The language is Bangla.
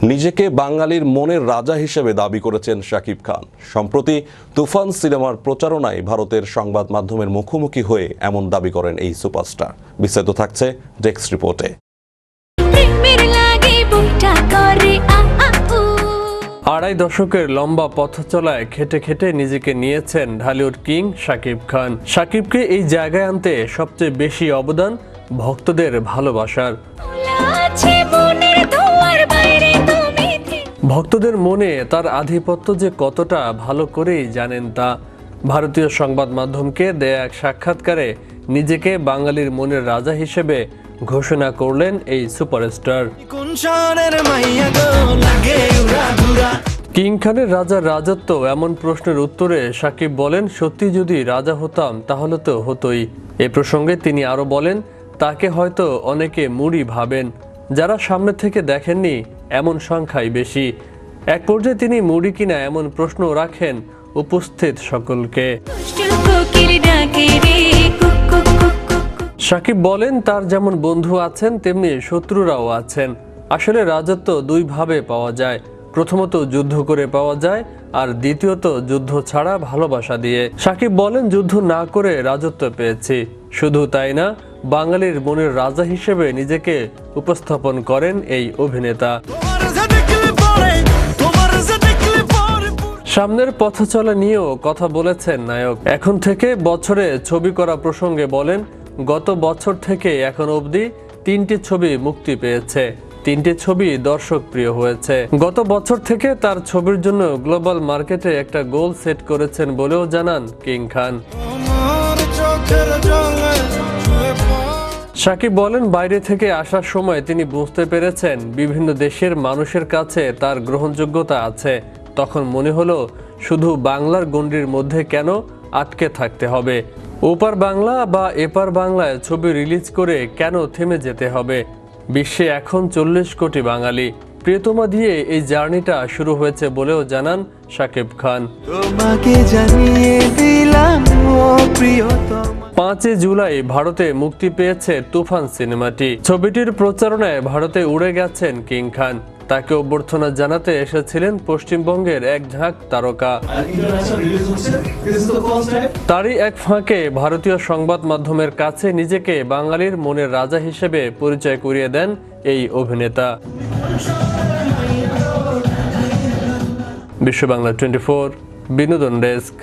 নিজেকে বাঙালির মনের রাজা হিসেবে দাবি করেছেন শাকিব খান। সম্প্রতি তুফান সিনেমার প্রচারণায় ভারতের সংবাদ মাধ্যমের মুখোমুখি হয়ে এমন দাবি করেন এই সুপারস্টার। বিস্তারিত থাকছে ডেস্ক রিপোর্টে। আড়াই দশকের লম্বা পথ চলায় খেটে খেটে নিজেকে নিয়েছেন ঢালিউড কিং শাকিব খান। শাকিবকে এই জায়গায় আনতে সবচেয়ে বেশি অবদান ভক্তদের ভালোবাসার। ভক্তদের মনে তার আধিপত্য যে কতটা ভালো করেই জানেন তা। ভারতীয় সংবাদ মাধ্যমকে দেয়া এক সাক্ষাৎকারে নিজেকে বাঙালির মনের রাজা হিসেবে ঘোষণা করলেন এই সুপারস্টার। কিং খানের রাজার রাজত্ব এমন প্রশ্নের উত্তরে শাকিব বলেন, সত্যি যদি রাজা হতাম তাহলে তো হতোই। এ প্রসঙ্গে তিনি আরো বলেন, তাকে হয়তো অনেকে মুড়ি ভাবেন, যারা সামনে থেকে দেখেননি এমন সংখ্যাই বেশি। এক পর্যায়ে তিনি মুড়ি কিনা এমন প্রশ্ন রাখেন উপস্থিত সকলকে। শাকিব বলেন, তার যেমন বন্ধু আছেন তেমনি শত্রুরাও আছেন। আসলে রাজত্ব দুই ভাবে পাওয়া যায়, প্রথমত যুদ্ধ করে পাওয়া যায়, আর দ্বিতীয়ত যুদ্ধ ছাড়া ভালোবাসা দিয়ে। শাকিব বলেন, যুদ্ধ না করে রাজত্ব পেয়েছি। শুধু তাই না, বাঙালির মনের রাজা হিসেবে নিজেকে উপস্থাপন করেন এই অভিনেতা। সামনের পথ চলা নিয়েও কথা বলেছেন নায়ক। এখন থেকে বছরে ছবি করা প্রসঙ্গে বলেন, গত বছর থেকে এখন অবধি 3টি ছবি মুক্তি পেয়েছে। 3টি ছবি দর্শক প্রিয় হয়েছে। গত বছর থেকে তার ছবির জন্য গ্লোবাল মার্কেটে একটা গোল সেট করেছেন বলেও জানান কিং খান। শাকিব বলেন, বাইরে থেকে আসার সময় তিনি বুঝতে পেরেছেন বিভিন্ন দেশের মানুষের কাছে তার গ্রহণযোগ্যতা আছে। তখন মনে হলো, শুধু বাংলার গণ্ডির মধ্যে কেন আটকে থাকতে হবে? ওপার বাংলা বা এপার বাংলায় ছবি রিলিজ করে কেন থেমে যেতে হবে? বিশ্বে এখন 40 কোটি বাঙালি। প্রিয়তমা দিয়ে এই জার্নিটা শুরু হয়েছে বলেও জানান শাকিব খান। 5 জুলাই ভারতে মুক্তি পেয়েছে তুফান সিনেমাটি। ছবিটির প্রচারণায় ভারতে উড়ে গেছেন কিং খান। তাকে অভ্যর্থনা জানাতে এসেছিলেন পশ্চিমবঙ্গের এক ঝাঁক তারকা। তারই এক ফাঁকে ভারতীয় সংবাদ মাধ্যমের কাছে নিজেকে বাঙালির মনের রাজা হিসেবে পরিচয় করিয়ে দেন এই অভিনেতা। বিশ্ব বাংলা 24 বিনোদন ডেস্ক।